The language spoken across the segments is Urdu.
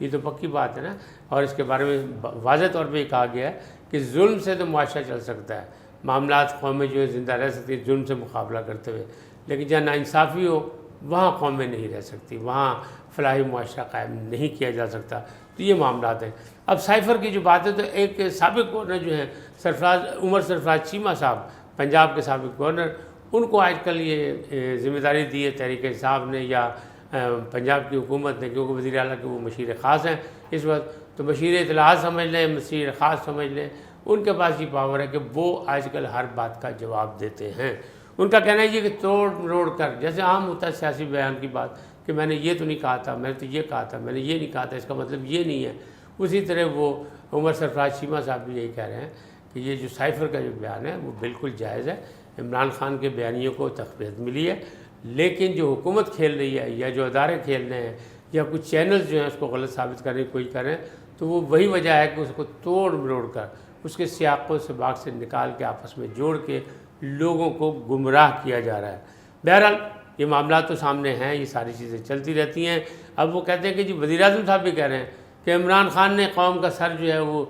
یہ تو پکی بات ہے نا. اور اس کے بارے میں واضح طور پہ یہ کہا گیا ہے کہ ظلم سے تو معاشرہ چل سکتا ہے، معاملات قومیں جو ہے زندہ رہ سکتی ہے ظلم سے مقابلہ کرتے ہوئے، لیکن جہاں ناانصافی ہو وہاں قومیں نہیں رہ سکتی، وہاں فلاحی معاشرہ قائم نہیں کیا جا سکتا. تو یہ معاملات ہیں. اب سائفر کی جو بات ہے تو ایک سابق گورنر جو ہیں عمر سرفراز چیمہ صاحب، پنجاب کے سابق گورنر، ان کو آج کل یہ ذمہ داری دی ہے تحریک انصاف نے یا پنجاب کی حکومت نے، کیونکہ وزیر اعلیٰ کے وہ مشیر خاص ہیں اس وقت، تو مشیر اطلاعات سمجھ لیں، مشیر خاص سمجھ لیں، ان کے پاس یہ پاور ہے کہ وہ آج کل ہر بات کا جواب دیتے ہیں. ان کا کہنا ہے یہ کہ توڑ مروڑ کر، جیسے عام ہوتا ہے سیاسی بیان کی بات کہ میں نے یہ تو نہیں کہا تھا، میں نے تو یہ کہا تھا، میں نے یہ نہیں کہا تھا، اس کا مطلب یہ نہیں ہے. اسی طرح وہ عمر سرفراز چیمہ صاحب بھی یہی کہہ رہے ہیں کہ یہ جو سائفر کا جو بیان ہے وہ بالکل جائز ہے. عمران خان کے بیانیوں کو تقویت ملی ہے، لیکن جو حکومت کھیل رہی ہے یا جو ادارے کھیل رہے ہیں یا کچھ چینلز جو ہیں اس کو غلط ثابت کرنے کی کوشش کر رہے ہیں، تو وہ وہی وجہ ہے کہ اس کو توڑ مروڑ کر اس کے سیاق و سباق سے نکال کے آپس میں جوڑ کے لوگوں کو گمراہ کیا جا رہا ہے. بہرحال یہ معاملات تو سامنے ہیں، یہ ساری چیزیں چلتی رہتی ہیں. اب وہ کہتے ہیں کہ جی وزیر اعظم صاحب بھی کہہ رہے ہیں کہ عمران خان نے قوم کا سر جو ہے وہ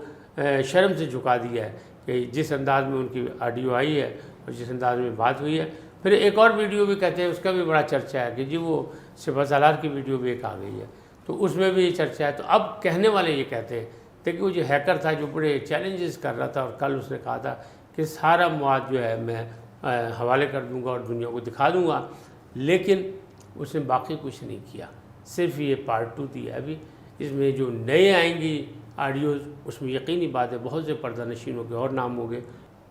شرم سے جھکا دیا ہے، کہ جس انداز میں ان کی آڈیو آئی ہے اور جس انداز میں بات ہوئی ہے. پھر ایک اور ویڈیو بھی کہتے ہیں، اس کا بھی بڑا چرچہ ہے کہ جی وہ سپہ سالار کی ویڈیو بھی ایک آ گئی ہے، تو اس میں بھی یہ چرچہ ہے. تو اب کہنے والے یہ کہتے ہیں کہ وہ جو ہیکر تھا جو بڑے چیلنجز کر رہا تھا، اور کل اس نے کہا تھا کہ سارا مواد جو ہے میں حوالے کر دوں گا اور دنیا کو دکھا دوں گا، لیکن اس نے باقی کچھ نہیں کیا. صرف یہ پارٹ 2 دی ہے. ابھی اس میں جو نئے آئیں گی آڈیوز، اس میں یقینی بات ہے بہت سے پردہ نشینوں کے اور نام ہوں گے.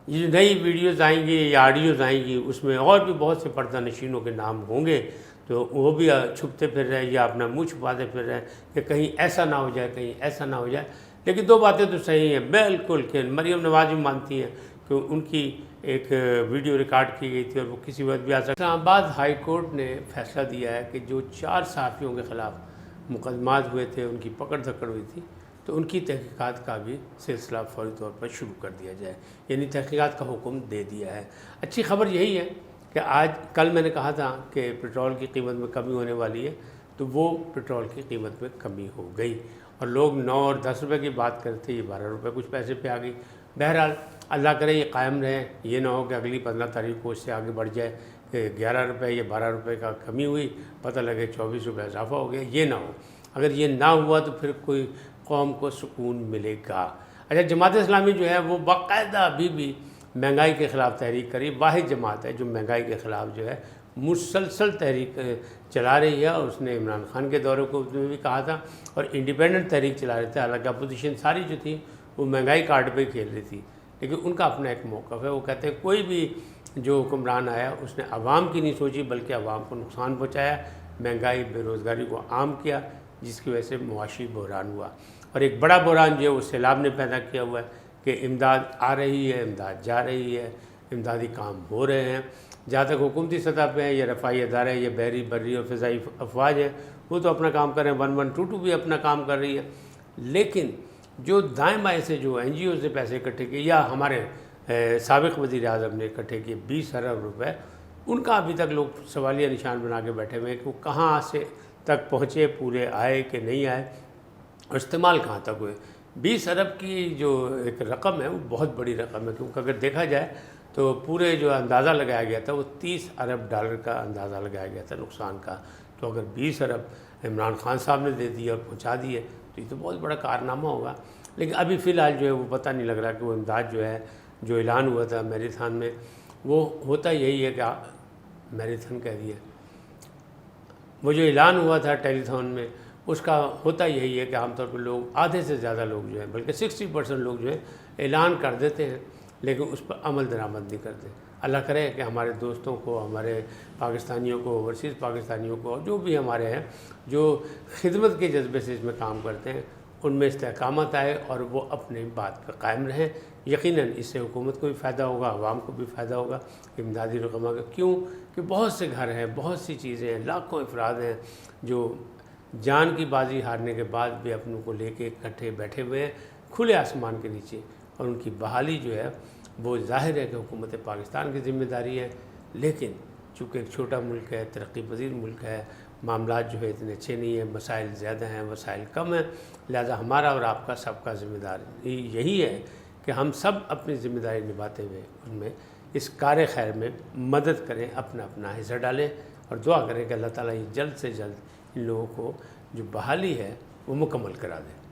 یہ جو نئی ویڈیوز آئیں گی یا آڈیوز آئیں گی اس میں اور بھی بہت سے پردہ نشینوں کے نام ہوں گے، تو وہ بھی چھپتے پھر رہے یا اپنا منہ چھپاتے پھر رہے کہ کہیں ایسا نہ ہو جائے، کہیں ایسا نہ ہو جائے. لیکن 2 باتیں تو صحیح ہیں بالکل، کہ مریم نواز بھی مانتی ہیں کہ ان کی ایک ویڈیو ریکارڈ کی گئی تھی اور وہ کسی وقت بھی آ سکتا. اسلام آباد ہائی کورٹ نے فیصلہ دیا ہے کہ جو 4 صحافیوں کے خلاف مقدمات ہوئے تھے، ان کی پکڑ دھکڑ ہوئی تھی، تو ان کی تحقیقات کا بھی سلسلہ فوری طور پر شروع کر دیا جائے، یعنی تحقیقات کا حکم دے دیا ہے. اچھی خبر یہی ہے کہ کل میں نے کہا تھا کہ پٹرول کی قیمت میں کمی ہونے والی ہے، تو وہ پٹرول کی قیمت میں کمی ہو گئی، اور لوگ 9 اور 10 روپے کی بات کرتے یہ 12 روپے کچھ پیسے پہ آ گئی. بہرحال اللہ کرے یہ قائم رہے، یہ نہ ہو کہ اگلی 15 تاریخ کو اس سے آگے بڑھ جائے کہ 11 روپے یا 12 روپے کا کمی ہوئی، پتہ لگے 24 روپے اضافہ ہو گیا. یہ نہ ہو. اگر یہ نہ ہوا تو پھر کوئی قوم کو سکون ملے گا. اچھا، جماعت اسلامی جو ہے وہ باقاعدہ ابھی بھی مہنگائی کے خلاف تحریک کری، واحد جماعت ہے جو مہنگائی کے خلاف جو ہے مسلسل تحریک چلا رہی ہے. اور اس نے عمران خان کے دورے کو میں بھی کہا تھا، اور انڈیپینڈنٹ تحریک چلا رہے تھے. حالانکہ اپوزیشن ساری جو تھی وہ مہنگائی کارڈ پہ کھیل رہی تھی، لیکن ان کا اپنا ایک موقف ہے. وہ کہتے ہیں کوئی بھی جو حکمران آیا اس نے عوام کی نہیں سوچی بلکہ عوام کو نقصان پہنچایا، مہنگائی بے روزگاری کو عام کیا، جس کی وجہ سے معاشی بحران ہوا. اور ایک بڑا بحران جو ہے وہ سیلاب نے پیدا کیا ہوا ہے کہ امداد آ رہی ہے، امداد جا رہی ہے، امدادی کام ہو رہے ہیں. جہاں تک حکومتی سطح پہ ہیں، یہ رفائی ادارے، یہ بحری بری اور فضائی افواج ہیں، وہ تو اپنا کام کر رہے ہیں. 1122 بھی اپنا کام کر رہی ہے. لیکن جو دائیں بائیں سے جو این جی اوز نے پیسے اکٹھے کیے یا ہمارے سابق وزیر اعظم نے اکٹھے کیے 20 ارب روپے، ان کا ابھی تک لوگ سوالیہ نشان بنا کے بیٹھے ہوئے ہیں کہ وہ کہاں سے تک پہنچے، پورے آئے کہ نہیں آئے، اور استعمال کہاں تک ہوئے. 20 ارب کی جو ایک رقم ہے وہ بہت بڑی رقم ہے، کیونکہ اگر دیکھا جائے تو پورے جو اندازہ لگایا گیا تھا وہ 30 ارب ڈالر کا اندازہ لگایا گیا تھا نقصان کا. تو اگر 20 ارب عمران خان صاحب نے دے دی اور پہنچا دیے تو یہ تو بہت بڑا کارنامہ ہوگا. لیکن ابھی فی الحال جو ہے وہ پتہ نہیں لگ رہا کہ وہ امداد جو ہے جو اعلان ہوا تھا میراتھن میں، وہ ہوتا یہی ہے کہ میراتھن کہہ دیا، وہ جو اعلان ہوا تھا ٹیلی تھون میں، اس کا ہوتا یہی ہے کہ عام طور پر لوگ آدھے سے زیادہ لوگ جو ہیں، بلکہ 60% لوگ جو ہیں اعلان کر دیتے ہیں لیکن اس پر عمل درآمد نہیں کرتے. اللہ کرے کہ ہمارے دوستوں کو، ہمارے پاکستانیوں کو، اوورسیز پاکستانیوں کو، جو بھی ہمارے ہیں جو خدمت کے جذبے سے اس میں کام کرتے ہیں، ان میں استحکامات آئے اور وہ اپنے بات پر قائم رہیں. یقیناً اس سے حکومت کو بھی فائدہ ہوگا، عوام کو بھی فائدہ ہوگا امدادی رقموں کا. کیوں کہ بہت سے گھر ہیں، بہت سی چیزیں ہیں، لاکھوں افراد ہیں جو جان کی بازی ہارنے کے بعد بھی اپنوں کو لے کے اکٹھے بیٹھے ہوئے ہیں کھلے آسمان کے نیچے. اور ان کی بحالی جو ہے وہ ظاہر ہے کہ حکومت پاکستان کی ذمہ داری ہے، لیکن چونکہ ایک چھوٹا ملک ہے، ترقی پذیر ملک ہے، معاملات جو ہے اتنے اچھے نہیں ہیں، مسائل زیادہ ہیں، وسائل کم ہیں، لہذا ہمارا اور آپ کا سب کا ذمہ دار یہی ہے کہ ہم سب اپنی ذمہ داری نبھاتے ہوئے ان میں اس کار خیر میں مدد کریں، اپنا اپنا حصہ ڈالیں اور دعا کریں کہ اللہ تعالیٰ یہ جلد سے جلد ان لوگوں کو جو بحالی ہے وہ مکمل کرا دیں۔